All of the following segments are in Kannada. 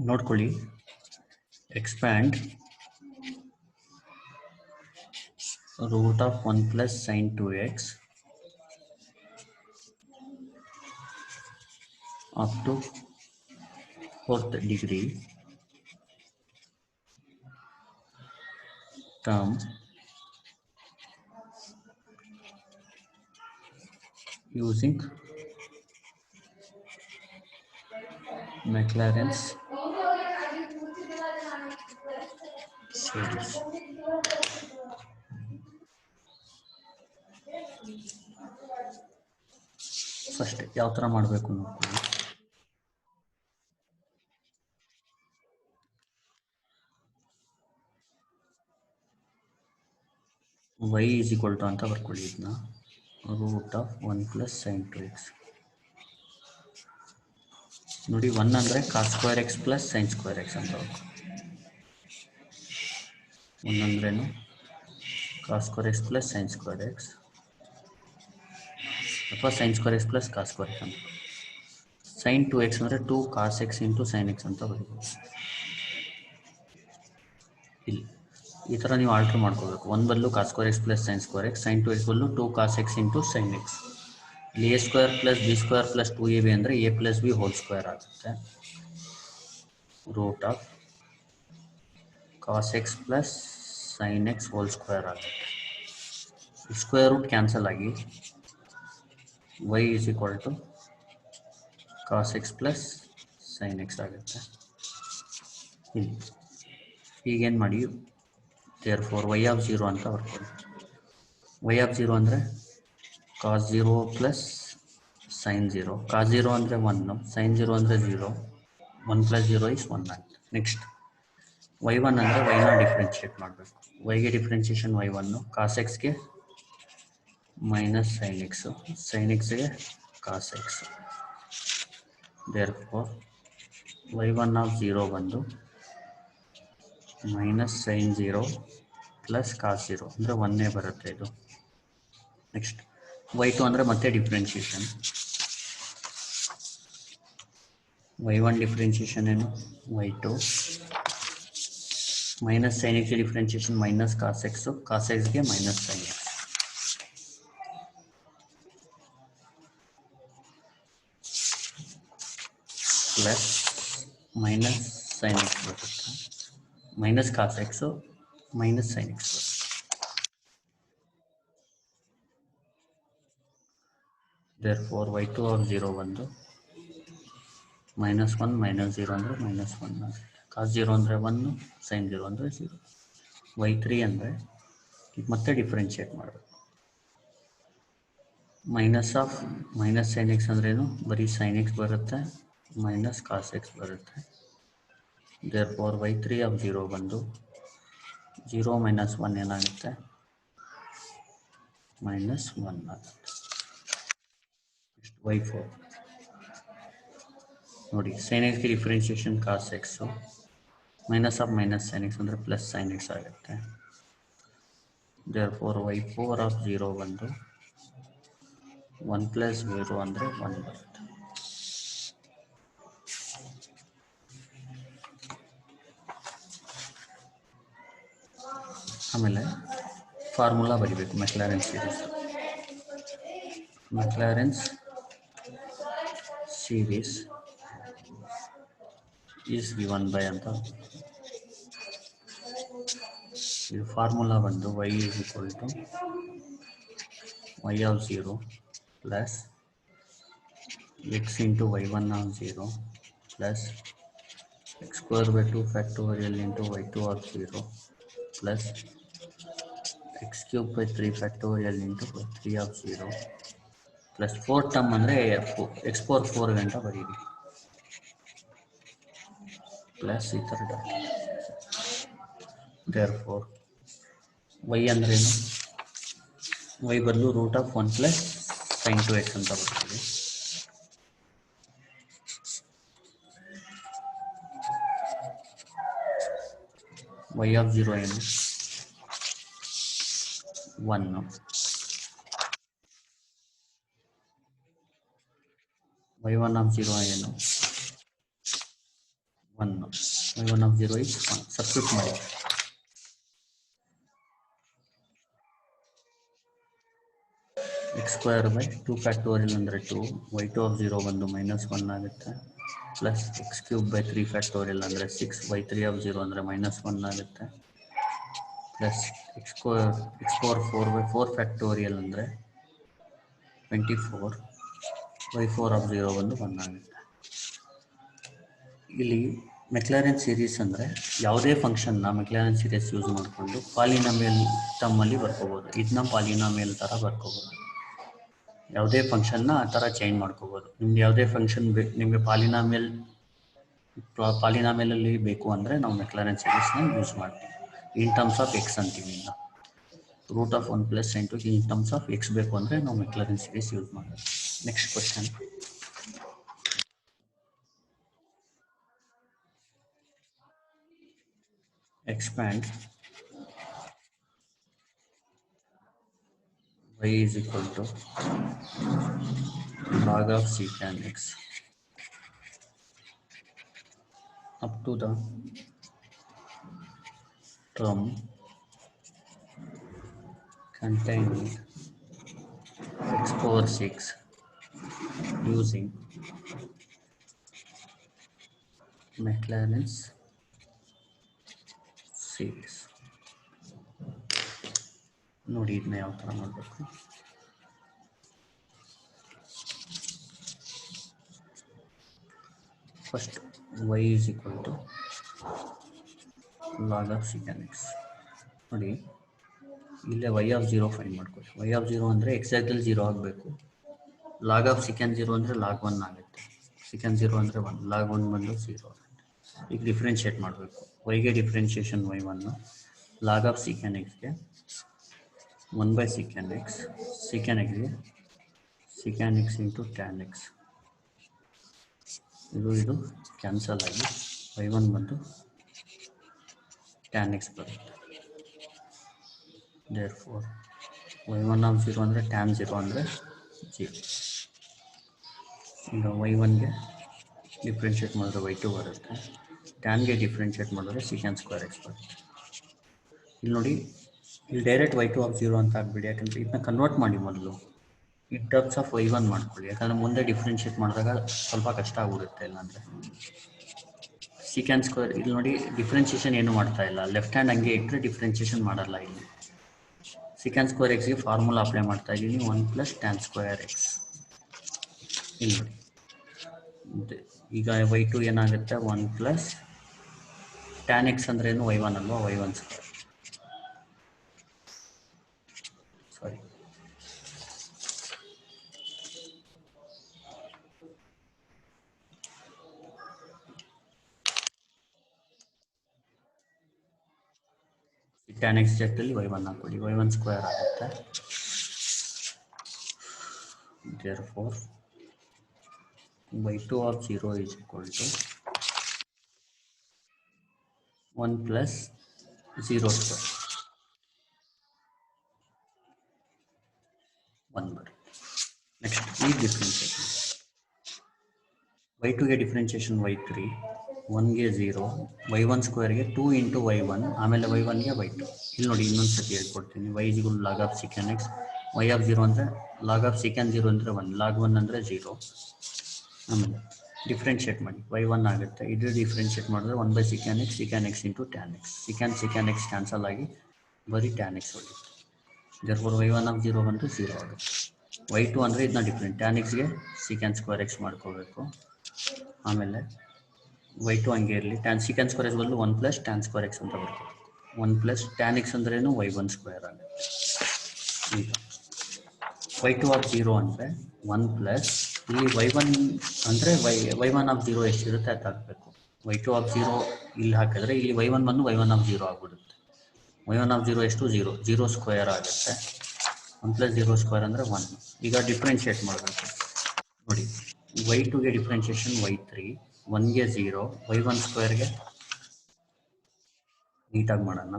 ನೋಡ್ಕೊಳ್ಳಿ, expand root of 1 plus sin 2x up to 4th degree term using Maclaurin's series. First ಯಾವ ಥರ ಮಾಡಬೇಕು ನೋಡ್ಕೊಳ್ಳಿ. y is equal to ಅಂತ ಬರ್ಕೊಳ್ಳಿ. ಇದನ್ನ root of 1 plus sine 2x. ನೋಡಿ, 1 ಅಂದರೆ cos square X plus sine square X ಅಂತ ಬರ್ಕೊಳ್ಳಿ. 1 ಅಂದ್ರೇನು cos square X plus sine square X ಅಥವಾ sine square X plus cos square X ಅಂತ. ಸೈನ್ 2x ಅಂದರೆ 2 cos X into sine X ಅಂತ ಬರೀಬೋದು. ಇಲ್ಲಿ ಈ ಥರ ನೀವು ಆಲ್ಟ್ರ್ ಮಾಡ್ಕೋಬೇಕು. 1 ಬದಲು cos square X plus sine square x, sine 2x ಬದಲು 2 cos X into sine x. ಇಲ್ಲಿ a square plus B square plus 2ab ಅಂದರೆ a plus B whole square ಆಗುತ್ತೆ. Root of cos x plus sine x whole square ಆಗುತ್ತೆ. ಸ್ಕ್ವೇರ್ ರೂಟ್ ಕ್ಯಾನ್ಸಲ್ ಆಗಿ y is equal to cos x plus sine x ಆಗುತ್ತೆ. ಇಲ್ಲಿ ಈಗೇನು ಮಾಡಿ, therefore y of 0 ಅಂತ ಬರ್ಕೊಳ್ಳಿ. y of 0 ಅಂದರೆ ಕಾಸ್ 0 ಪ್ಲಸ್ ಸೈನ್ 0. ಕಾಸ್ 0 ಅಂದರೆ 1, ಸೈನ್ 0 ಅಂದರೆ 0. 1 ಪ್ಲಸ್ 0 ಇಸ್ 1 ಆಗುತ್ತೆ. ನೆಕ್ಸ್ಟ್ y1 ಅಂದರೆ yನ ಡಿಫ್ರೆನ್ಷಿಯೇಟ್ ಮಾಡಬೇಕು. yಗೆ ಡಿಫ್ರೆನ್ಷಿಯೇಷನ್ y1, ಕಾಸ್ ಎಕ್ಸ್ಗೆ ಮೈನಸ್ ಸೈನ್ ಎಕ್ಸು, ಸೈನ್ ಎಕ್ಸ್ಗೆ cos x. Therefore y1 of 0 ಬಂದು ಮೈನಸ್ ಸೈನ್ 0 ಪ್ಲಸ್ ಕಾಸ್ 0 ಅಂದರೆ 1 ಬರುತ್ತೆ ಇದು. ನೆಕ್ಸ್ಟ್ y2 ಅಂದರೆ ಮತ್ತೆ ಡಿಫ್ರೆನ್ಷಿಯೇಷನ್. y1 ಡಿಫ್ರೆನ್ಷಿಯೇಷನ್ ಏನು y2 minus sine x differentiation minus cos x, cos ಎಕ್ಸ್ಗೆ minus sine x plus minus sine x ಬರುತ್ತೆ, minus cos x minus sine x ಬರುತ್ತೆ. therefore y2 of 0 ಬಂದು ಮೈನಸ್ 1 ಮೈನಸ್ 0 ಅಂದರೆ ಮೈನಸ್ 1 ಆಗುತ್ತೆ. ಕಾಸ್ 0 ಅಂದರೆ 1, ಸೈನ್ 0 ಅಂದರೆ 0. y3 ಅಂದರೆ ಈಗ ಮತ್ತೆ ಡಿಫ್ರೆನ್ಷಿಯೇಟ್ ಮಾಡಬೇಕು. Minus of minus sine x ಅಂದ್ರೇನು, ಬರೀ ಸೈನ್ ಎಕ್ಸ್ ಬರುತ್ತೆ, ಮೈನಸ್ ಕಾಸ್ ಎಕ್ಸ್ ಬರುತ್ತೆ. therefore y3 of 0 ಬಂದು 0 ಮೈನಸ್ 1 ಏನಾಗುತ್ತೆ, ಮೈನಸ್ 1 ಆಗುತ್ತೆ. y4 ನೋಡಿ, ಸೈನ್ ಎಕ್ಸ್ಗೆ differentiation cos x, minus of minus sine x ಅಂದರೆ ಪ್ಲಸ್ ಸೈನ್ ಎಕ್ಸ್ ಆಗುತ್ತೆ. therefore y4 of 0 ಬಂದು 1 ಪ್ಲಸ್ 0 ಅಂದರೆ 1 ಬರುತ್ತೆ. ಆಮೇಲೆ ಫಾರ್ಮುಲಾ ಬರೀಬೇಕು Maclaurin's series. Maclaurin's series is given by ಅಂತ. ಇದು ಫಾರ್ಮುಲಾ ಬಂದು y is equal to y of 0 plus x into y1 of 0 plus x square by 2 factorial into y2 of 0 plus x cube by 3 factorial into y3 of 0 plus 4 term ಅಂದರೆ x power 4 ಗಂಟ ಬರೀರಿ ಪ್ಲಸ್ ಈ ಥರ ಡಾಟ್. therefore y ಅಂದ್ರೇನು, y ಬದಲು root of 1 plus sine 2x ಅಂತ ಬರ್ತೀವಿ. y ಆಫ್ 0 ಏನು 1, y1 ಆಫ್ 0 ಏನು 1. y1 of 0 is 1. Substitute ಮಾಡಿ. x square by 2 factorial ಅಂದರೆ 2, y2 of 0 ಬಂದು -1 ಆಗುತ್ತೆ, plus x cube by 3 factorial ಅಂದರೆ 6, y3 of 0 ಅಂದರೆ -1 ಆಗುತ್ತೆ, plus x power 4 by 4 factorial ಅಂದರೆ 24, y4 of 0 ಬಂದು 1 ಆಗುತ್ತೆ. ಇಲ್ಲಿ ಮೆಕ್ಲಾರೆನ್ ಸೀರೀಸ್ ಅಂದರೆ ಯಾವುದೇ ಫಂಕ್ಷನ್ನ ಮೆಕ್ಲಾರೆನ್ ಸೀರೀಸ್ ಯೂಸ್ ಮಾಡಿಕೊಂಡು ಪಾಲಿನಾಮಿಯಲ್ ಟರ್ಮಲ್ಲಿ ಬರ್ಕೋಬೋದು. ಇದನ್ನ ಪಾಲಿನಾಮಿಯಲ್ ಥರ ಬರ್ಕೋಬೋದು. ಯಾವುದೇ ಫಂಕ್ಷನ್ನ ಆ ಥರ ಚೇಂಜ್ ಮಾಡ್ಕೋಬೋದು. ನಿಮ್ಗೆ ಯಾವುದೇ ಫಂಕ್ಷನ್ ನಿಮಗೆ ಪಾಲಿನಾಮಿಯಲಲ್ಲಿ ಬೇಕು ಅಂದರೆ ನಾವು ಮೆಕ್ಲಾರೆನ್ ಸೀರೀಸ್ನ ಯೂಸ್ ಮಾಡ್ತೀವಿ. ಇನ್ ಟರ್ಮ್ಸ್ ಆಫ್ ಎಕ್ಸ್ ಅಂತೀವಿ. ಇನ್ನು root of 1 + sin 2 in terms of x ಬೇಕು ಅಂದರೆ ನಾವು ಮೆಕ್ಲಾರೆನ್ ಸೀರೀಸ್ ಯೂಸ್ ಮಾಡೋದು. Next question. Expand y is equal to log of secant x up to the term containing x power 6 using Maclaurin's series. ನೋಡಿ ಇದನ್ನ ಯಾವ ಥರ ಮಾಡಬೇಕು. First y is equal to log of secant x. ನೋಡಿ ಇಲ್ಲೇ y of 0 ಫೈಂಡ್ ಮಾಡ್ಕೊಳ್ಳಿ. y of 0 ಅಂದರೆ ಎಕ್ಸಾಕ್ಟಲ್ಲಿ 0 ಆಗಬೇಕು. ಲಾಗ್ ಆಫ್ secant 0 ಅಂದರೆ ಲಾಗ್ 1 ಆಗುತ್ತೆ. secant 0 ಅಂದರೆ 1, ಲಾಗ್ 1 ಬಂದು 0 ಆಗುತ್ತೆ. ಈಗ ಡಿಫ್ರೆನ್ಷಿಯೇಟ್ ಮಾಡಬೇಕು. yಗೆ differentiation y1, log of secant xಗೆ 1/secant x, secant xಗೆ secant x into tan x. ಇದು ಕ್ಯಾನ್ಸಲ್ ಆಗಿ y1 ಬಂದು tan x ಬರುತ್ತೆ. therefore y1 of 0 ಅಂದರೆ tan 0 ಅಂದರೆ 0. ಈಗ y1ಗೆ ಡಿಫ್ರೆನ್ಷಿಯೇಟ್ ಮಾಡಿದ್ರೆ y2 ಬರುತ್ತೆ. ಟ್ಯಾನ್ಗೆ ಡಿಫ್ರೆನ್ಷಿಯೇಟ್ ಮಾಡಿದ್ರೆ secant square x ಬರುತ್ತೆ. ಇಲ್ಲಿ ನೋಡಿ, ಇಲ್ಲಿ ಡೈರೆಕ್ಟ್ y2 of 0 ಅಂತ ಆಗ್ಬಿಡಿ, ಯಾಕಂದರೆ ಇದನ್ನ ಕನ್ವರ್ಟ್ ಮಾಡಿ ಮೊದಲು ಇನ್ ಟರ್ಮ್ಸ್ ಆಫ್ y1 ಮಾಡ್ಕೊಳ್ಳಿ. ಯಾಕಂದರೆ ಮುಂದೆ ಡಿಫ್ರೆನ್ಷಿಯೇಟ್ ಮಾಡಿದಾಗ ಸ್ವಲ್ಪ ಕಷ್ಟ ಆಗ್ಬಿಡುತ್ತೆ. ಇಲ್ಲಾಂದರೆ secant square, ಇಲ್ಲಿ ನೋಡಿ ಡಿಫ್ರೆನ್ಷಿಯೇಷನ್ ಏನು ಮಾಡ್ತಾ ಇಲ್ಲ, ಲೆಫ್ಟ್ ಹ್ಯಾಂಡ್ ಹಂಗೆ ಇಟ್ಟರೆ ಡಿಫ್ರೆನ್ಷಿಯೇಷನ್ ಮಾಡಲ್ಲ. ಇಲ್ಲಿ secant square xಗೆ ಫಾರ್ಮುಲಾ ಅಪ್ಲೈ ಮಾಡ್ತಾ ಇದ್ದೀನಿ, 1 + tan square x. ಇಲ್ಲಿ ನೋಡಿ, ಈಗ y2 ಏನಾಗುತ್ತೆ, 1 + tan x ಅಂದ್ರೆ ಏನು, y1 ಅಲ್ವಾ, y1 ಸ್ಕ್ವೇರ್. ಸಾರಿ, tan x ಜಾಗದಲ್ಲಿ y1 ಹಾಕೊಳ್ಳಿ, y1 ಸ್ಕ್ವೇರ್ ಆಗುತ್ತೆ. therefore y2 of 0 is equal to 1 + 0 square, 1 ಬರುತ್ತೆ. ನೆಕ್ಸ್ಟ್ ಈ ಡಿಫ್ರೆನ್ಷಿಯೇಷನ್ y2ಗೆ ಡಿಫ್ರೆನ್ಷಿಯೇಷನ್ y3, 1ಗೆ 0, y1 ಸ್ಕ್ವೇರ್ಗೆ 2 × y1, ಆಮೇಲೆ y1ಗೆ y2. ಇಲ್ಲಿ ನೋಡಿ ಇನ್ನೊಂದು ಸತಿ ಹೇಳ್ಕೊಡ್ತೀನಿ. y is equal to log of secant x, y of 0 ಅಂದರೆ log of secant 0 ಅಂದರೆ 1, log 1 ಅಂದರೆ 0. ಆಮೇಲೆ ಡಿಫ್ರೆನ್ಷಿಯೇಟ್ ಮಾಡಿ y1 ಆಗುತ್ತೆ. ಇದು ಡಿಫ್ರೆನ್ಷಿಯೇಟ್ ಮಾಡಿದ್ರೆ 1/secant x, secant x into tan x. secant x cancel ಆಗಿ ಬರೀ tan x ಹೋಗುತ್ತೆ. therefore y1 of 0 ಬಂದು 0 ಆಗುತ್ತೆ. y2 ಅಂದರೆ ಇದನ್ನ different, tan xಗೆ secant square x ಮಾಡ್ಕೋಬೇಕು. ಆಮೇಲೆ y2 ಹಂಗೆ ಇರಲಿ, secant square x ಬದಲು 1 + tan square x ಅಂತ ಬರ್ಕೋಬೇಕು. 1 + tan x ಅಂದ್ರೇನು, y1 ಸ್ಕ್ವೇರ್ ಆಗುತ್ತೆ. ಈಗ y2 of 0 ಅಂದರೆ 1 + ಇಲ್ಲಿ y1 ಅಂದರೆ y1 of 0 ಎಷ್ಟಿರುತ್ತೆ ಅದು ಹಾಕಬೇಕು. y2 of 0 ಇಲ್ಲಿ ಹಾಕಿದ್ರೆ ಇಲ್ಲಿ y1 ಬಂದು y1 of 0 ಆಗಿಬಿಡುತ್ತೆ. y1 of 0 ಎಷ್ಟು, 0, 0 ಸ್ಕ್ವೇರ್ ಆಗುತ್ತೆ. 1 + 0 ಸ್ಕ್ವೇರ್ ಅಂದರೆ 1. ಈಗ ಡಿಫ್ರೆನ್ಷಿಯೇಟ್ ಮಾಡಬೇಕು. ನೋಡಿ, y2ಗೆ ಡಿಫ್ರೆನ್ಷಿಯೇಷನ್ y3, 1ಗೆ 0, y1 ಸ್ಕ್ವೇರ್ಗೆ ನೀಟಾಗಿ ಮಾಡೋಣ.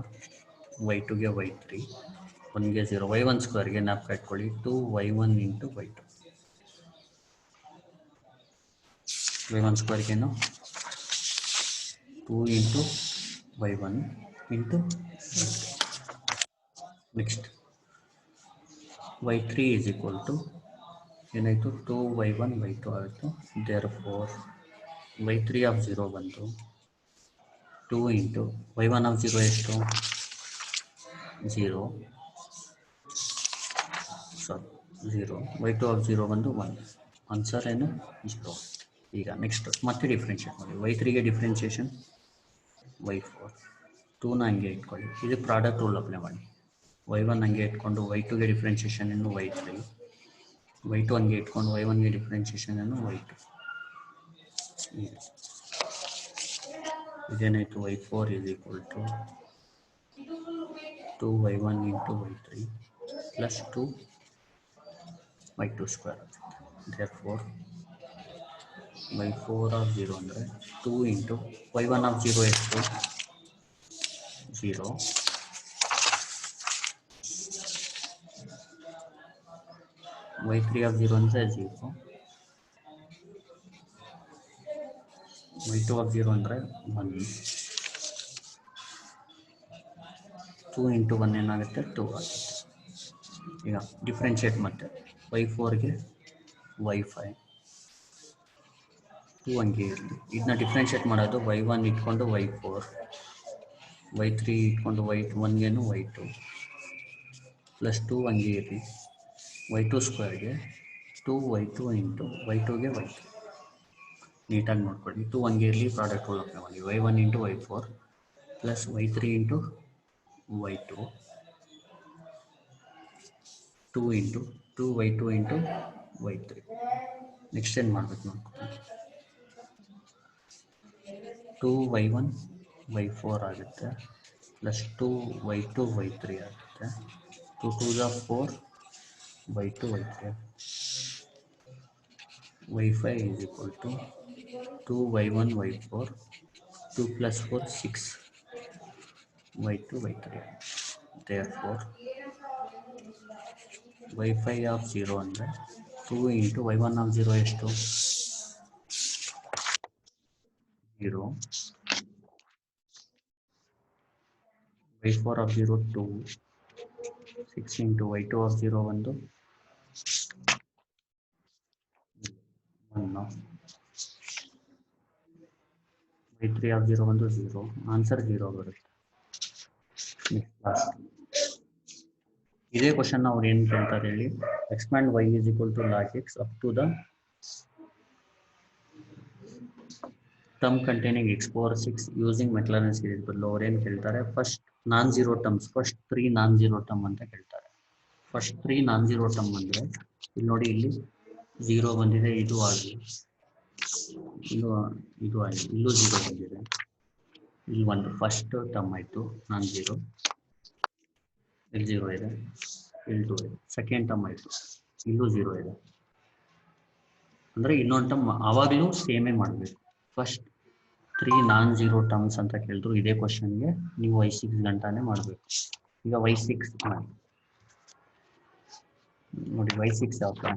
y2ಗೆ y3, 1ಗೆ 0, y1 ಸ್ಕ್ವೇರ್ಗೆ ಜ್ಞಾಪಕ ಇಟ್ಕೊಳ್ಳಿ 2y1 × y2. y1 ಸ್ಕ್ವೇರ್ಗೇನು 2 into y1 into next y3 is equal to ಏನಾಯಿತು 2y1 y2 ಆಯಿತು. therefore y3 of 0 ಬಂತು 2 into y1 of 0 ಎಷ್ಟು 0 ಸಾರಿ 0 y2 of 0 ಬಂದು 1 ಆನ್ಸರ್ ಏನು 0. ಈಗ ನೆಕ್ಸ್ಟ್ ಮತ್ತೆ ಡಿಫ್ರೆನ್ಷಿಯೇಟ್ ಮಾಡಿ y3ಗೆ ಡಿಫ್ರೆನ್ಷಿಯೇಷನ್ y4 2ನ ಹಂಗೆ ಇಟ್ಕೊಳ್ಳಿ. ಇದು ಪ್ರಾಡಕ್ಟ್ ರೂಲ್ ಅಪ್ಲೈ ಮಾಡಿ. y1 ಹಂಗೆ ಇಟ್ಕೊಂಡು y2ಗೆ ಡಿಫ್ರೆನ್ಷಿಯೇಷನ್ ಏನು y3 y2 ಹಂಗೆ ಇಟ್ಕೊಂಡು y1ಗೆ ಡಿಫ್ರೆನ್ಷಿಯೇಷನ್ ಏನು y2. ಇದೇನಾಯಿತು y4 is equal to 2y1 into y3 plus 2 y2 square. therefore y4 of 0 ಅಂದರೆ 2 into y1 of 0 ಎಷ್ಟು 0 y3 of 0 ಅಂದರೆ 0 y2 of 0 ಅಂದರೆ 1 2 into 1 ಏನಾಗುತ್ತೆ 2 ಆಗುತ್ತೆ. ಈಗ ಡಿಫ್ರೆನ್ಷಿಯೇಟ್ ಮತ್ತೆ y4ಗೆ y5 2 ಹಂಗೆ ಇರಲಿ. ಇದನ್ನ ಡಿಫ್ರೆನ್ಷಿಯೇಟ್ ಮಾಡೋದು y1 ಇಟ್ಕೊಂಡು y4 y3 ಇಟ್ಕೊಂಡು y1ಗೇನು y2 ಪ್ಲಸ್ 2 ಹಂಗೆ ಇರಲಿ y2 ಸ್ಕ್ವೇರ್ಗೆ 2y2 ಇಂಟು y2ಗೆ y3 ನೀಟಾಗಿ ನೋಡ್ಕೊಳ್ಳಿ. 2 ಹಂಗೆ ಇರಲಿ ಪ್ರಾಡಕ್ಟ್ ರೂಲ್ ಅಪ್ಲೈ ಮಾಡಿ y1 into y4 plus y3 into y2 2 into 2y2 into y3 next ಏನು ಮಾಡಬೇಕು ನೋಡ್ಕೊಳ್ಳಿ 2y1 y4 ಆಗುತ್ತೆ ಪ್ಲಸ್ 2y2 y3 ಆಗುತ್ತೆ 2 2 the 4 y2 y3 y5 is equal to 2y1 y4 2 plus 4 6 y2 y3 therefore y5 of 0 ಅಂದರೆ 2 into y1 of 0 ಎಷ್ಟು 0 y4 of 0 2 6 into y2 of 0 ಒಂದು 1 y3 of 0 ಒಂದು 0 ಆನ್ಸರ್ 0 ಬರುತ್ತೆ. ಲಾಸ್ಟ್ ಇದೇ ಕ್ವಶನ್ ಅವ್ರು ಏನು ಕೇಳ್ತಾರೆ ಹೇಳಿ expand y is equal to log x up to the term containing x power 6 using Maclaurin series ಬದಲು ಅವ್ರು ಏನು ಕೇಳ್ತಾರೆ first non zero terms first 3 non zero term ಅಂತ ಕೇಳ್ತಾರೆ. ಫಸ್ಟ್ 3 ನಾನ್ ಝೀರೋ ಟರ್ಮ್ ಅಂದರೆ ಇಲ್ಲಿ ನೋಡಿ ಇಲ್ಲಿ 0 ಬಂದಿದೆ ಇದು ಆಗಿ ಇದು ಆಗಿ ಇಲ್ಲೂ 0 ಬಂದಿದೆ ಇಲ್ಲಿ ಒಂದು ಫಸ್ಟ್ ಟರ್ಮ್ ಆಯಿತು ನಾನ್ ಝೀರೋ ಇಲ್ಲಿ 0 ಇದೆ ಇಲ್ಲಿ 2 ಇದೆ ಸೆಕೆಂಡ್ ಟರ್ಮ್ ಆಯಿತು ಇಲ್ಲೂ 0 ಇದೆ ಅಂದರೆ ಇನ್ನೊಂದು ಟರ್ಮ್ ಆವಾಗಲೂ ಸೇಮೇ ಮಾಡಬೇಕು. ಫಸ್ಟ್ 3 ನಾನ್ ಝೀರೋ ಟರ್ಮ್ಸ್ ಅಂತ ಕೇಳಿದ್ರು ಇದೇ ಕ್ವಶನ್ಗೆ ನೀವು y6 ಗಂಟಾನೆ ಮಾಡಬೇಕು. ಈಗ y6 ಮಾಡಿ ನೋಡಿ y6 ಯಾವ ಥರ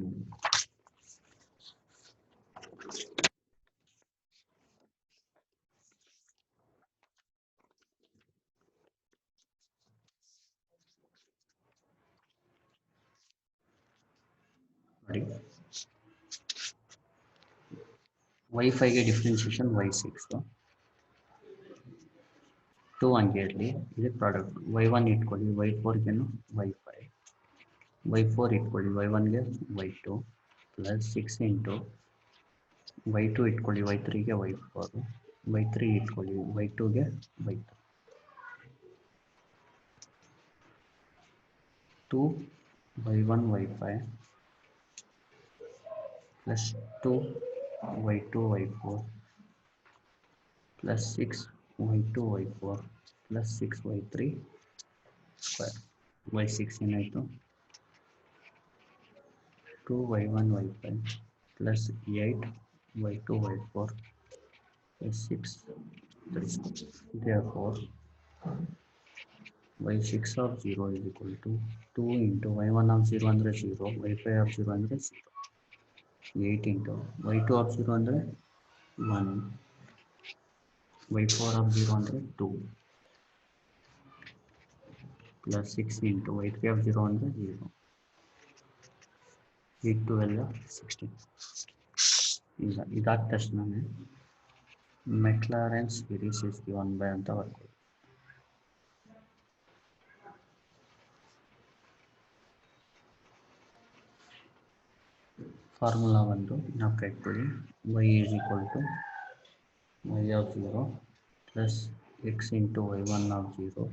ನೋಡಿ y5ಗೆ ಡಿಫ್ರೆನ್ಸಿಯೇಷನ್ y6 2 ಹಂಗೆ ಇರಲಿ ಇದು ಪ್ರಾಡಕ್ಟ್ y1 ಇಟ್ಕೊಳ್ಳಿ y4ಗೆನು y5 y4 ಇಟ್ಕೊಳ್ಳಿ y1ಗೆ y2 ಪ್ಲಸ್ 6 ಇಂಟು y2 ಇಟ್ಕೊಳ್ಳಿ y3ಗೆ y4 y3 ಇಟ್ಕೊಳ್ಳಿ y2ಗೆ y2 2 y1 y5 plus 2 y2 y4 plus 6 y2 y4 plus 6 y3 square y6 ಏನಾಯಿತು 2 y1 y5 plus 8 y2 y4 plus 6 therefore y6 of 0 is equal to 2 into y1 of 0 ಅಂದರೆ 0 y5 of 0 ಅಂದರೆ 0 8 into y2 of 0 ಅಂದರೆ 1 y4 of 0 ಅಂದರೆ 2 plus 6 into y3 of 0 ಅಂದರೆ 0 ಈ 2 ಎಲ್ಲ 16 ಈಗ ಇದಾದ ತಕ್ಷಣನೇ McLaren series is given by ಅಂತ ಬರ್ಕೊಳ್ಳಿ. ಫಾರ್ಮುಲಾ ಬಂದು ನಾವು ಕಟ್ಕೊಳ್ಳಿ y is equal to y of 0 plus x into y1 of 0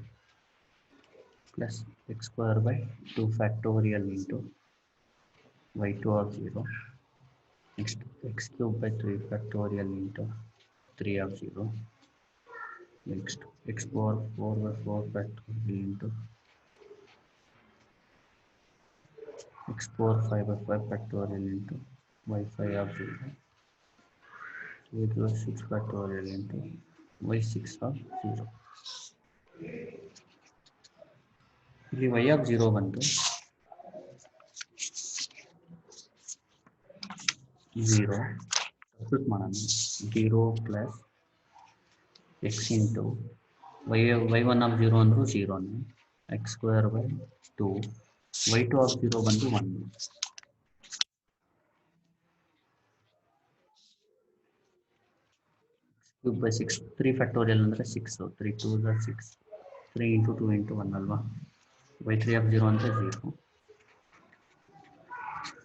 plus x square by 2 factorial into y2 of 0 next x cube by 3 factorial into 3 of 0 next x power 4 by 4 factorial into x power 5 by 5 factorial into y5 of 0 8 by 6 factorial into y6 of 0 ಇಲ್ಲಿ y of 0 ಬಂತು 0 ಸಬ್ಸ್ಟಿಟ್ಯೂಟ್ ಮಾಡೋಣ 0 plus x into y1 of 0 ಅಂದರೂ 0 x square by 2 y2 of 0 ಬಂದು 1 cube by 6 3 factorial ಅಂದರೆ 6 3 2 6 3 into 2 into 1 ಅಲ್ವಾ y3 of 0 ಅಂದರೆ 0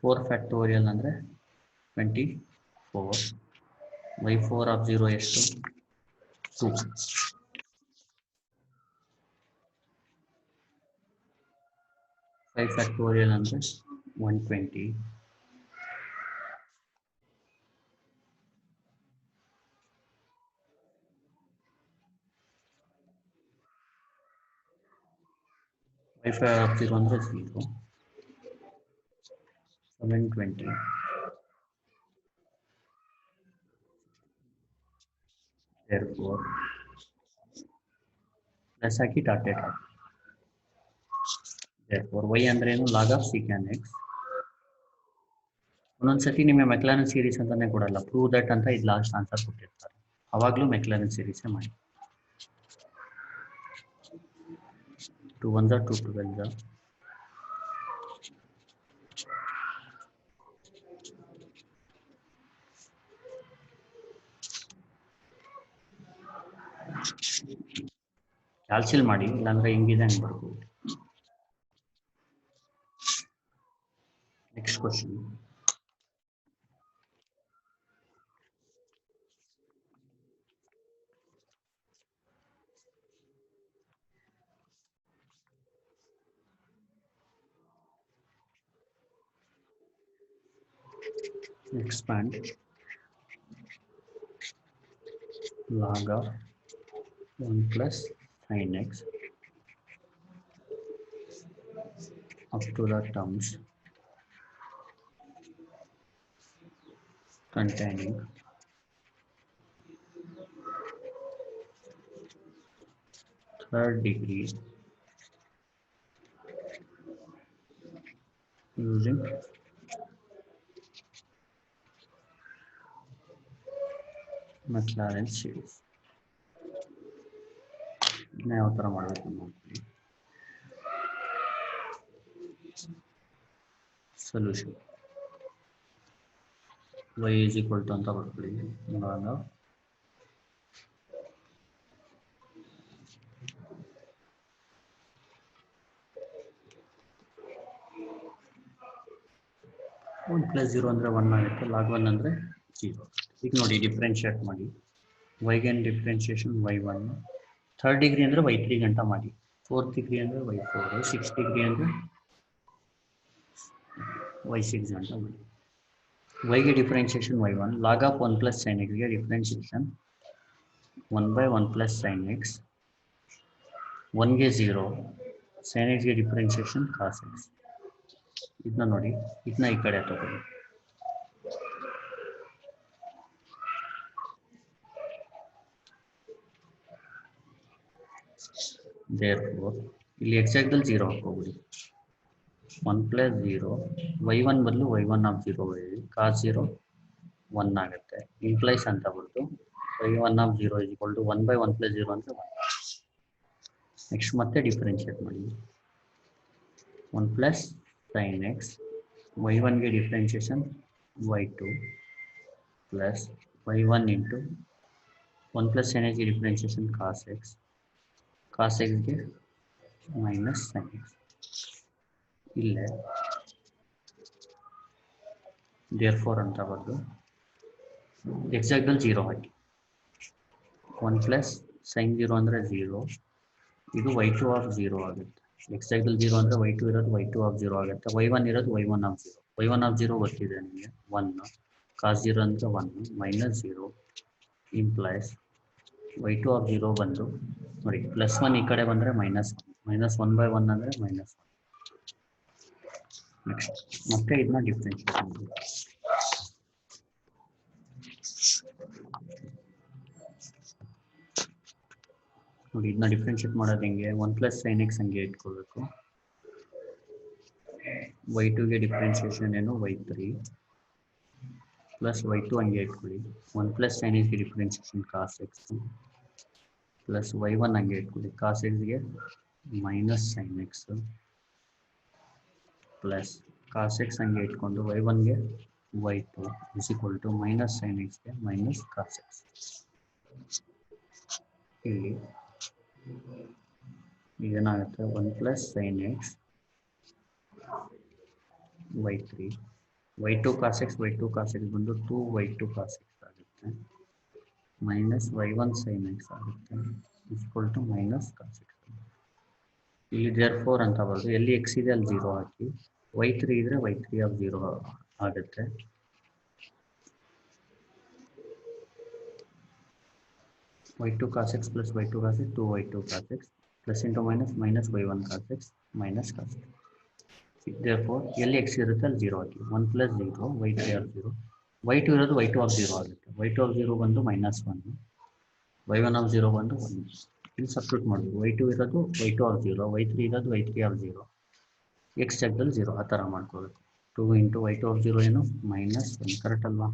4 factorial ಅಂದರೆ 24 y4 of 0 ಎಷ್ಟು 2 5 factorial ಅಂದರೆ 120 y5 of 0 ಅಂದರೆ 0 720 therefore ಪ್ಲಸ್ ಹಾಕಿ ಡಾಟೆಡ್ ಹಾಕಿ therefore y ಅಂದ್ರೆ ಏನು log of secant x ಒಂದೊಂದ್ಸತಿ ನಿಮಗೆ ಮೆಕ್ಲಾರೆನ್ ಸೀರೀಸ್ ಅಂತಾನೆ ಕೊಡಲ್ಲ ಪ್ರೂವ್ ದಟ್ ಅಂತ ಇದು ಲಾಸ್ಟ್ ಆನ್ಸರ್ ಕೊಟ್ಟಿರ್ತಾರೆ ಅವಾಗಲೂ ಮೆಕ್ಲಾರೆನ್ ಸೀರೀಸೇ ಮಾಡಿ 2 1 2 12 ಕ್ಯಾಲ್ಸಿಲ್ ಮಾಡಿ ಇಲ್ಲಾಂದ್ರೆ ಹಿಂಗಿದೆ ಹಂಗೆ ಬರ್ಬೋದು. Next question expand log of 1 plus sin x up to the terms containing third degree using Maclaurin series. ಇದನ್ನ ಯಾವ ಥರ ಮಾಡಬೇಕು ನೋಡ್ತೀವಿ. Solution y is equal to ಅಂತ ಬರ್ಕೊಳ್ಳಿ log of ಒನ್ ಪ್ಲಸ್ 0 ಅಂದರೆ 1 ಆಗುತ್ತೆ ಲಾಗ್ 1 ಅಂದರೆ 0. ಈಗ ನೋಡಿ ಡಿಫ್ರೆನ್ಷಿಯೇಟ್ ಮಾಡಿ ವೈಗೇನ್ ಡಿಫ್ರೆನ್ಷಿಯೇಷನ್ y1 ಥರ್ಡ್ ಡಿಗ್ರಿ ಅಂದರೆ y3 ಗಂಟ ಮಾಡಿ 4th ಡಿಗ್ರಿ ಅಂದರೆ y4 6th ಡಿಗ್ರಿ ಅಂದರೆ y6 ಗಂಟ ಮಾಡಿ y ಗೆ differentiation y1 log of 1 plus sine x ಗೆ ಡಿಫ್ರೆನ್ಷಿಯೇಷನ್ 1/1 ಪ್ಲಸ್ ಸೈನ್ x 1 ಗೆ 0 ಸೈನ್ x ಗೆ ಡಿಫ್ರೆನ್ಷಿಯೇಷನ್ ಕಾಸ್ x. ಇದನ್ನ ನೋಡಿ ಇದನ್ನ ಈ ಕಡೆ ತಗೊಳ್ಳಿ therefore ಇಲ್ಲಿ ಎಕ್ಸಾಕ್ಟಲ್ಲಿ 0 ಹಾಕೋಬಿಡಿ 1 ಪ್ಲಸ್ 0 y1 ಬದಲು y1 ಆಫ್ 0 ಕಾಸ್ 0 1 ಆಗುತ್ತೆ ಇಂಪ್ಲೈಸ್ ಅಂತ ಬರ್ತು y1 of 0 is equal to 1 by 1 plus 0 ಅಂದರೆ 1. ನೆಕ್ಸ್ಟ್ ಮತ್ತೆ ಡಿಫ್ರೆನ್ಷಿಯೇಟ್ ಮಾಡಿ 1 ಪ್ಲಸ್ sin x y1 ಗೆ differentiation y2 plus y1 into 1 plus sin x ಗೆ ಡಿಫ್ರೆನ್ಷಿಯೇಷನ್ cos x ಗೆ ಮೈನಸ್ sin x. ಇಲ್ಲೇ therefore ಅಂತ ಬರೆದು ಎಕ್ಸಾಕ್ಟಲ್ಲಿ 0 ಹಾಕಿ 1 ಪ್ಲಸ್ sin 0 ಅಂದರೆ 0, ಇದು y2 ಆಫ್ 0 ಆಗುತ್ತೆ. ಎಕ್ಸಾಕ್ಟಲ್ಲಿ 0 ಅಂದರೆ y2 ಇರೋದು y2 ಆಫ್ 0 ಆಗುತ್ತೆ, y1 ಇರೋದು y1 ಆಫ್ 0. y1 ಆಫ್ 0 ಗೊತ್ತಿದೆ ನಿಮಗೆ 1, cos 0 ಅಂದರೆ 1 ಮೈನಸ್ 0 ಇಂಪ್ಲೈಸ್ y2 ಆಫ್ 0 ಬಂದು ನೋಡಿ ಪ್ಲಸ್ 1 ಈ ಕಡೆ ಬಂದರೆ ಮೈನಸ್ 1 ಬೈ 1 ಅಂದರೆ ಮೈನಸ್ 1. ನೆಕ್ಸ್ಟ್ ಮತ್ತೆ ಇದನ್ನ ಡಿಫ್ರೆನ್ಷಿಯೇಟ್ ಮಾಡಿ ನೋಡಿ ಇದನ್ನ ಡಿಫ್ರೆನ್ಷಿಯೇಟ್ ಮಾಡೋದು ಹೆಂಗೆ 1 ಪ್ಲಸ್ sin x ಹಂಗೆ ಇಟ್ಕೋಬೇಕು, y2 ಗೆ ಡಿಫ್ರೆನ್ಷಿಯೇಷನ್ ಏನು y3 ಪ್ಲಸ್ y2 ಹಂಗೆ ಇಟ್ಕೊಳ್ಳಿ, 1 ಪ್ಲಸ್ sin x ಗೆ differentiation cos x plus y1 ಹಂಗೆ ಇಟ್ಕೊಳ್ಳಿ, cos x ಗೆ minus sin x plus cos x ಹಂಗೆ ಇಟ್ಕೊಂಡು y1 ಗೆ y2 is equal to minus sin x ಗೆ ಮೈನಸ್ cos x. ಇಲ್ಲಿ ಏನಾಗುತ್ತೆ 1 plus sin x y3 y2 cos x ಬಂದು 2y2 cos x ಆಗುತ್ತೆ ಮೈನಸ್ y1 sin x ಆಗುತ್ತೆ equal to minus cos x. ಇಲ್ಲಿ therefore ಅಂತ ಬರೋದು ಎಲ್ಲಿ x ಇದೆ ಅಲ್ಲಿ 0 ಹಾಕಿ, y3 ಇದ್ರೆ y3 ಆಫ್ 0 ಆಗುತ್ತೆ. y2 cos x plus y2 cos x 2y2 cos x plus into minus y1 cos x minus cos x. therefore ಎಲ್ಲಿ x ಇರುತ್ತೆ ಅಲ್ಲಿ 0 ಹಾಕಿ, 1 plus 0 y3 ಆಫ್ 0, y2 ಇರೋದು y2 ಆಫ್ 0 ಆಗುತ್ತೆ, y2 ಆಫ್ 0 ಬಂದು ಮೈನಸ್ 1, y1 ಆಫ್ 0 ಬಂದು 1. ಇಲ್ಲಿ ಸಬ್ಸ್ಟಿಟ್ಯೂಟ್ ಮಾಡಬೇಕು, y2 ಇರೋದು y2 ಆಫ್ 0, y3 ಇರೋದು y3 ಆಫ್ 0, x ಜಾಗದಲ್ಲಿ 0 ಆ ಥರ ಮಾಡ್ಕೋಬೇಕು. 2 ಇಂಟು y2 ಆಫ್ 0 ಏನು ಮೈನಸ್ 1 ಕರೆಕ್ಟ್ ಅಲ್ವಾ,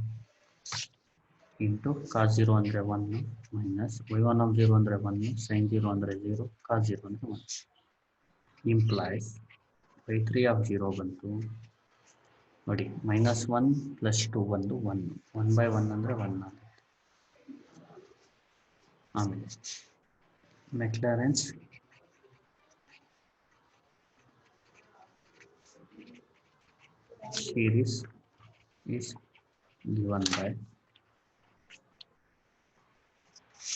ಇಂಟು cos 0 ಅಂದರೆ 1 ಮೈನಸ್ y1 ಆಫ್ 0 ಅಂದರೆ 1 sin 0 ಅಂದರೆ 0 cos 0 ಅಂದರೆ 1 ಇಂಪ್ಲೈಸ್ y3 ಆಫ್ 0 ಬಂತು ನೋಡಿ ಮೈನಸ್ 1 ಪ್ಲಸ್ 2 ಬಂದು 1 ಬೈ 1 ಅಂದರೆ 1 ಆಗುತ್ತೆ. ಆಮೇಲೆ ಮೆಕ್ಲಾರೆನ್ಸ್ series is given by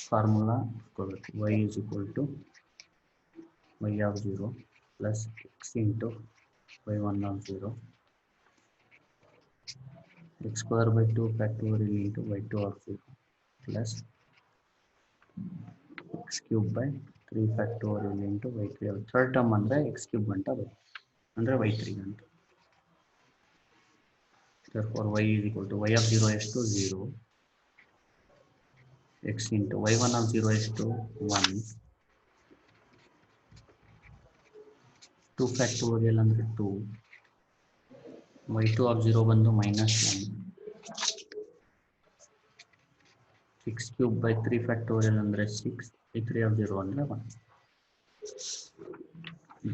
formula y is equal to y of 0 plus x into y1 of 0 x square by 2 factorial into y2 of 0 plus x cube by 3 factorial into y3 of third term ಅಂದರೆ x cube ಅಂತ ಬರುತ್ತೆ ಅಂದರೆ y3 ಅಂತ. therefore y is equal to y of 0 ಎಷ್ಟು 0 x into y1 of 0 ಎಷ್ಟು 1 2 factorial ಅಂದರೆ 2 y2 of 0 ಬಂದು ಮೈನಸ್ 1 6 cube by 3 factorial ಅಂದರೆ 6 y3 of 0 ಅಂದರೆ 1.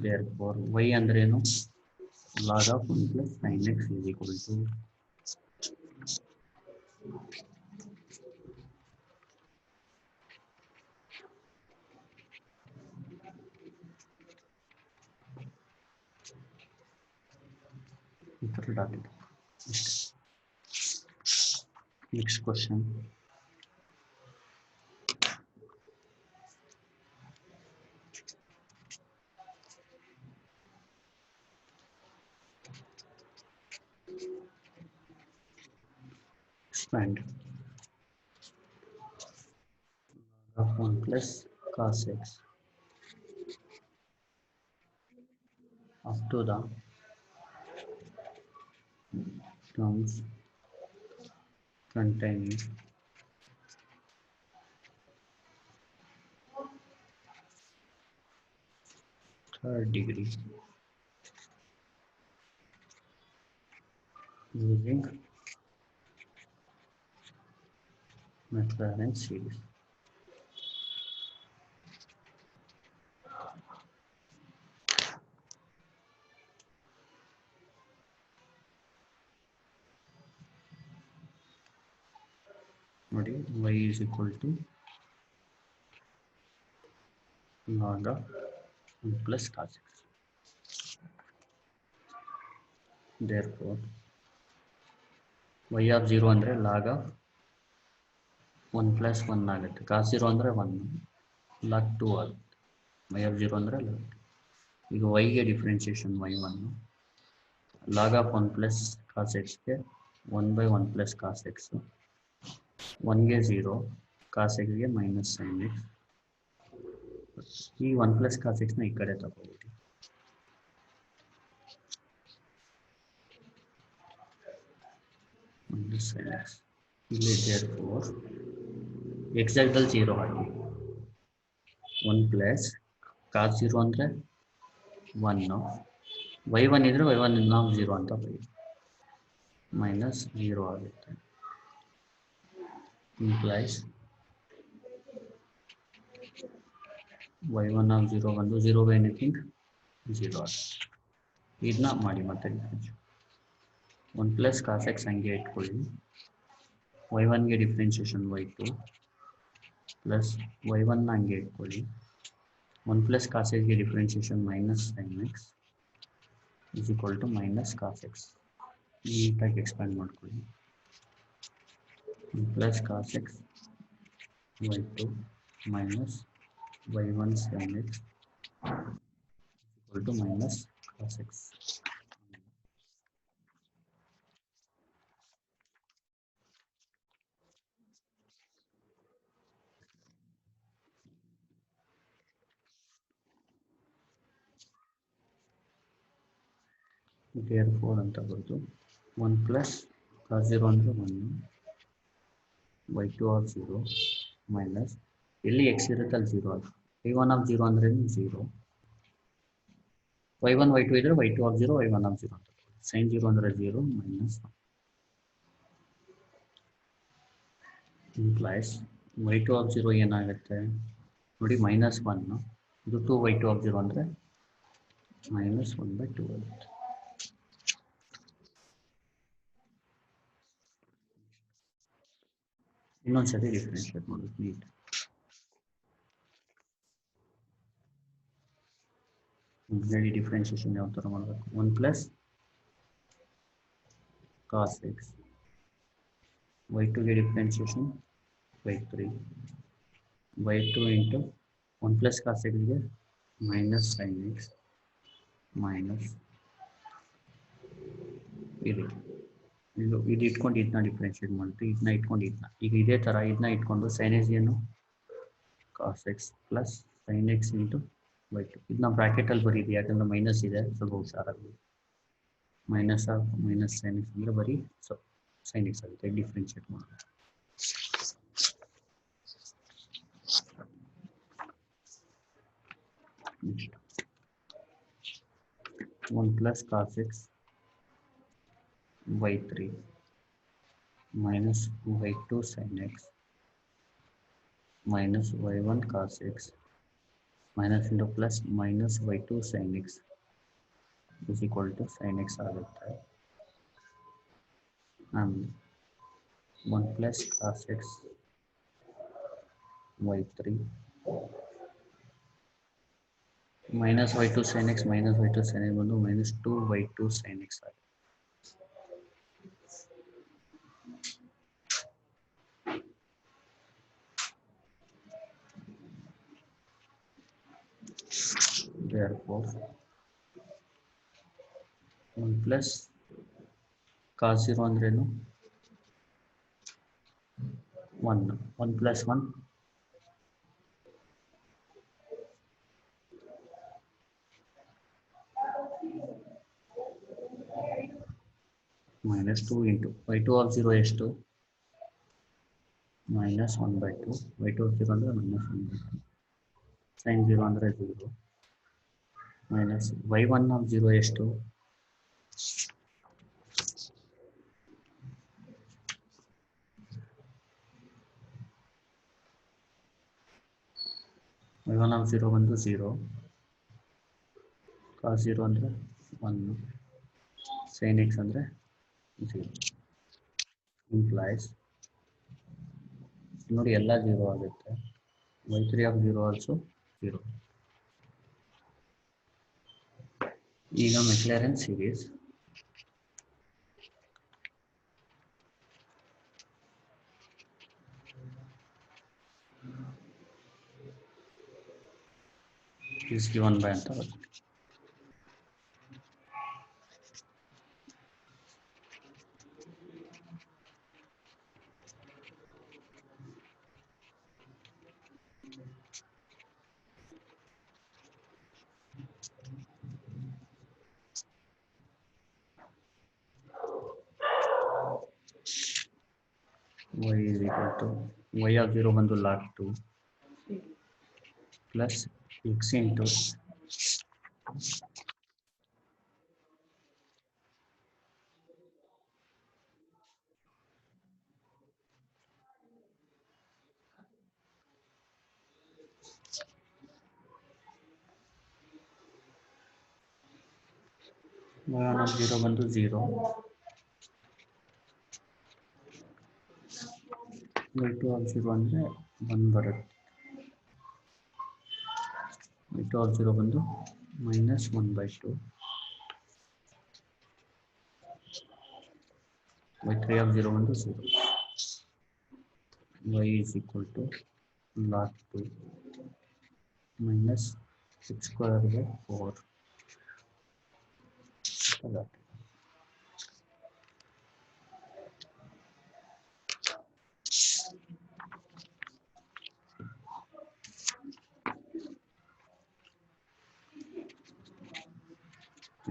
therefore y ಅಂದ್ರೇನು log of 1 plus sin x is equal to next question. Expand of 1 plus cos x up to the terms containing third degree using Maclaurin series. ನೋಡಿ y is equal to log of 1 plus cos x. Therefore y of 0 ಅಂದರೆ log of 1 plus 1 ಆಗುತ್ತೆ. cos 0 ಅಂದರೆ 1 log 2 ಆಗುತ್ತೆ. y of 0 ಅಂದರೆ log 2. ಈಗ y ಗೆ differentiation y1 log of 1 plus cos x ಗೆ 1 by 1 plus cos x, 1 ಗೆ 0, cos x ಗೆ minus sin x. ಈ 1 plus cos x ನ ಈ ಕಡೆ ತಗೋಬಿಡಿ. minus sin x. ಇಲ್ಲಿ therefore exact ಅಲ್ಲಿ 0 ಹಾಕಿ. 1 plus cos 0 ಅಂದರೆ 1, y1 ಇದ್ರೆ y1 ನಾವು 0 ಅಂತ ಬರೀ ಮೈನಸ್ 0 ಆಗುತ್ತೆ. implies y1 of 0 ಬಂದು 0 by anything 0 ಆಗುತ್ತೆ. ಇದನ್ನ ಮಾಡಿ ಮತ್ತೆ 1 plus cos x ಹಂಗೆ ಇಟ್ಕೊಳ್ಳಿ. y1 ಗೆ ಡಿಫ್ರೆನ್ಸಿಯೇಷನ್ y2 ಪ್ಲಸ್ y1 ನ ಹಂಗೆ ಇಟ್ಕೊಳ್ಳಿ. 1 plus cos x ಗೆ differentiation minus sin x is equal to minus cos x. ನೀಟಾಗಿ ಎಕ್ಸ್ಪ್ಯಾಂಡ್ ಮಾಡ್ಕೊಳ್ಳಿ. 1 plus cos x y2 minus y1 sin x equal to minus cos x. therefore ಅಂತ ಬರೆದು 1 plus cos 0 ಅಂದರೆ 1 y2 of 0 minus ಎಲ್ಲಿ x ಇರುತ್ತೆ ಅಲ್ಲಿ 0 ಆಗುತ್ತೆ. y1 of 0 ಅಂದ್ರೆ 0, y1 y2 ಇದ್ರೆ y2 of 0 y1 of 0 ಅಂತ sin 0 ಅಂದರೆ 0 minus 1 implies y2 of 0 ಏನಾಗುತ್ತೆ ನೋಡಿ minus 1, ಇದು 2 y2 of 0 ಅಂದರೆ minus 1 by 2 ಆಗುತ್ತೆ. ಇನ್ನೊಂದ್ಸರಿ ಡಿಫ್ರೆನ್ಷಿಯೇಟ್ ಮಾಡೋದು ನೀಟ್. ಹೇಳಿ ಡಿಫ್ರೆನ್ಷಿಯೇಷನ್ ಯಾವ ಥರ ಮಾಡಬೇಕು. 1 ಪ್ಲಸ್ ಕಾಸ್ ಎಕ್ಸ್, y2 ಗೆ differentiation y3, y2 into 1 plus cos ಎಕ್ಸ್ಗೆ ಮೈನಸ್ ಸೈನ್ ಎಕ್ಸ್ ಮೈನಸ್ ಇದು ಇದು ಇಟ್ಕೊಂಡು ಇದನ್ನ ಡಿಫ್ರೆನ್ಷಿಯೇಟ್ ಮಾಡ್ತೀವಿ. ಇದನ್ನ ಇಟ್ಕೊಂಡು ಇದನ್ನ ಈಗ ಇದೇ ಥರ ಇದನ್ನ ಇಟ್ಕೊಂಡು ಸೈನ್ ಎಕ್ಸ್ ಏನು cos x plus sine x into y2 ಇದನ್ನ ಬ್ರಾಕೆಟಲ್ಲಿ ಬರೀರಿ, ಯಾಕಂದರೆ ಮೈನಸ್ ಇದೆ, ಸ್ವಲ್ಪ ಹುಷಾರಾಗಿ. Minus of minus sine x ಅಂದರೆ ಬರೀ ಸೈನ್ ಎಕ್ಸ್ ಆಗುತ್ತೆ. ಡಿಫ್ರೆನ್ಷಿಯೇಟ್ ಮಾಡೋದು. Next 1 plus cos x y3 minus y2 sin x minus y1 cos x minus into plus minus y2 sin x is equal to sin x ಆಗುತ್ತೆ. and 1 plus cos x y3 minus y2 sin x minus y2 sin x ಬಂದು minus 2y2 sin x ಆಗುತ್ತೆ. therefore 1 plus cos 0 ಅಂದ್ರೇನು 1, 1 plus 1 minus 2 into y2 of 0 ಎಷ್ಟು minus 1 by 2, y2 of 0 ಅಂದರೆ minus 1 by 2, sin 0 ಅಂದರೆ 0 minus y1 of 0 ಎಷ್ಟು y1 of 0 ಬಂದು 0, cos 0 ಅಂದರೆ 1, sin x ಅಂದರೆ 0 implies ನೋಡಿ ಎಲ್ಲ 0 ಆಗುತ್ತೆ. y3 of 0 also 0. ಈಗ McLaren series is given by ಅಂತ ಬರುತ್ತೆ. y is equal to y of 0 ಬಂದು log 2 plus x into y1 of 0 ಬಂದು 0, y2 of 0 ಅಂದರೆ 1 ಬರುತ್ತೆ. y2 of 0 ಬಂದು -1/2, y3 of 0 ಬಂದು 0, y is equal to log 2 minus x square by 4.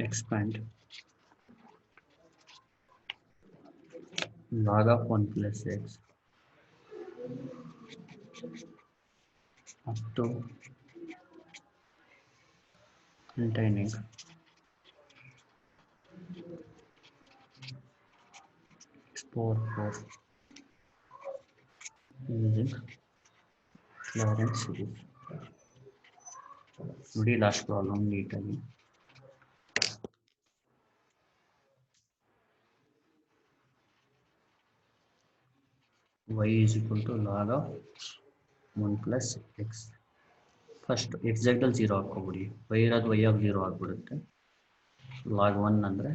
Expand log of 1 plus x up to containing x power 4 using Lorentz series. ನೋಡಿ ಲಾಸ್ಟ್ ಪ್ರಾಬ್ಲಮ್ ನೀಟಾಗಿ. y is equal to log of 1 plus x. First exactly 0 ಹಾಕ್ಕೊಬಿಡಿ, y ಇರೋದು y ಆಫ್ 0 ಆಗಿಬಿಡುತ್ತೆ, log 1 ಅಂದರೆ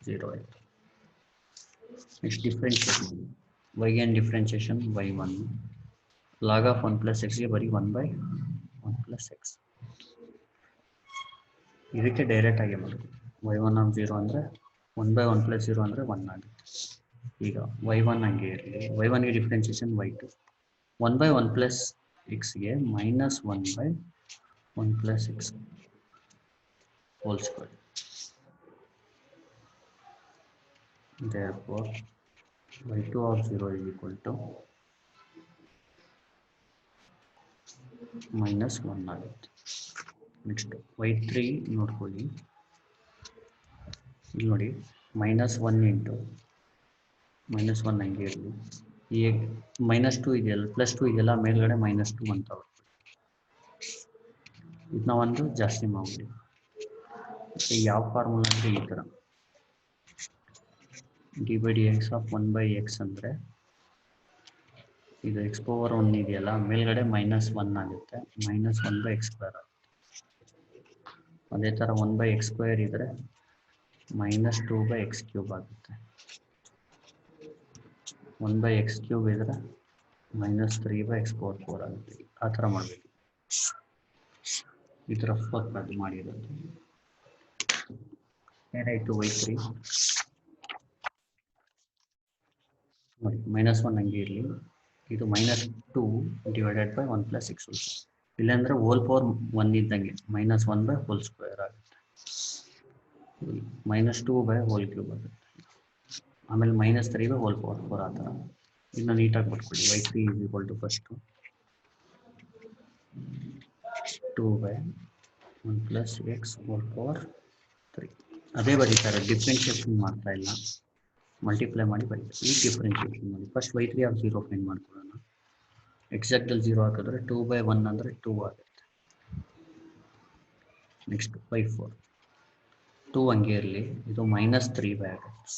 0 ಆಯಿತು. ನೆಕ್ಸ್ಟ್ ಡಿಫ್ರೆನ್ಷಿಯೇಟ್ ಮಾಡಿ, y ಏನು differentiation y1, log of 1 plus x ಗೆ ಬರೀ 1/1 plus x. ಇದಕ್ಕೆ ಡೈರೆಕ್ಟ್ ಆಗಿ ಮಾಡಿ, y1 of 0 ಅಂದರೆ 1/1 plus 0 ಅಂದರೆ 1 ಆಗುತ್ತೆ. ಈಗ y1 ಹಂಗೆ ಇರಲಿ, y1 ಗೆ ಡಿಫ್ರೆನ್ಷಿಯೇಷನ್ y2, 1/1 plus x ಗೆ -1/1 plus x whole square. Therefore y2 of 0 is equal to -1 ಆಗುತ್ತೆ. ನೆಕ್ಸ್ಟ್ y3 ನೋಡ್ಕೊಳ್ಳಿ, ಇಲ್ಲಿ ನೋಡಿ -1 ಇಂಟು -1 ಹಂಗೆ ಇರಲಿ, ಈಗ -2 ಇದೆಯಲ್ಲ, +2 ಇದೆಯಲ್ಲ, ಮೇಲ್ಗಡೆ -2 ಅಂತ ಬರ್ತದೆ. ಇದನ್ನ ಒಂದು ಜಾಸ್ತಿ ಮಾಡಿ, ಯಾವ ಫಾರ್ಮುಲಾ ಅಂದರೆ ಈ ಥರ d/dx of 1/x ಅಂದರೆ ಇದು x ಪವರ್ 1 ಇದೆಯಲ್ಲ, ಮೇಲ್ಗಡೆ -1 ಆಗುತ್ತೆ, -1/x² ಆಗುತ್ತೆ. ಅದೇ ಥರ 1/x² ಇದ್ದರೆ -2/x³ ಆಗುತ್ತೆ, 1/x³ ಇದ್ದರೆ -3/x⁴ ಆಗುತ್ತೆ. ಆ ಥರ ಮಾಡಬೇಕು, ಈ ಥರ ಫೋರ್ತ್ ಮಾಡಿರೋದು. ಏನಾಯಿತು y3 ನೋಡಿ, -1 ಹಂಗೆ ಇರಲಿ, ಇದು -2 divided by 1 plus x whole square. ಇಲ್ಲಾಂದರೆ ಹೋಲ್ ಪವರ್ 1 ಇದ್ದಂಗೆ -1/² ಆಗುತ್ತೆ, -2/3 ಆಗುತ್ತೆ, ಆಮೇಲೆ -3/4 ಆ ಥರ. ಇದನ್ನ ನೀಟಾಗಿ ಬರ್ಕೊಳ್ಳಿ. y3 is equal to first 2/1 plus x whole power 3. ಅದೇ ಬರೀತಾರೆ, ಡಿಫ್ರೆನ್ಷಿಯೇಷನ್ ಮಾಡ್ತಾ ಇಲ್ಲ, ಮಲ್ಟಿಪ್ಲೈ ಮಾಡಿ ಬರೀತಾರೆ. ಈಗ ಡಿಫ್ರೆನ್ಷಿಯೇಷನ್ ಮಾಡಿ, ಫಸ್ಟ್ y3 of 0 ಫೈಂಡ್ ಮಾಡ್ಕೊಳ್ಳೋಣ. ಎಕ್ಸಾಕ್ಟಲ್ಲಿ 0 ಹಾಕಿದ್ರೆ 2/1 ಅಂದರೆ 2 ಆಗುತ್ತೆ, ನೆಕ್ಸ್ಟ್ y4 2 ಹಂಗೆ ಇರಲಿ, ಇದು -3 ಬ್ರಾಕೆಟ್ಸ್.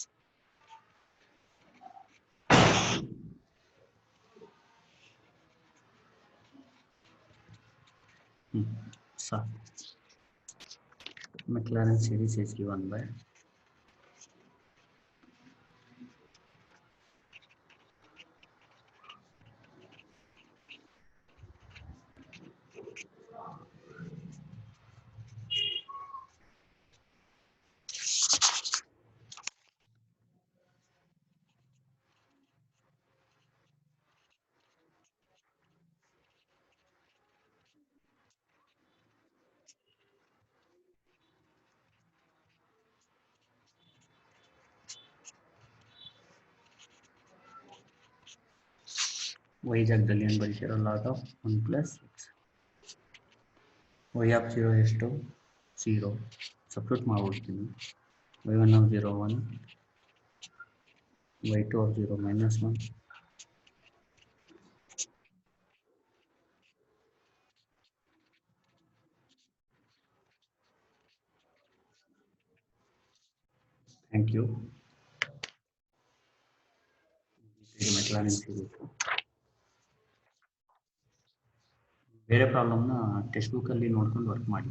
ಸಾಕು. Maclaurin series is given by y ಜಾಗದಲ್ಲಿ ಏನು ಬರೀತಿರೋ log of 1 plus x. y of 0 ಎಷ್ಟು 0 ಸಬ್ಸ್ಟಿಟ್ಯೂಟ್ ಮಾಡ್ಬಿಡ್ತೀನಿ. y1 of 0 1, y2 of 0 -1, thank you. ಇದು ಮೆಕ್ಲಾರಿನ್ ಸೀರೀಸ್. ಬೇರೆ ಪ್ರಾಬ್ಲಮ್ನ ಟೆಕ್ಸ್ಟ್ ಬುಕ್ಕಲ್ಲಿ ನೋಡ್ಕೊಂಡು ವರ್ಕ್ ಮಾಡಿ.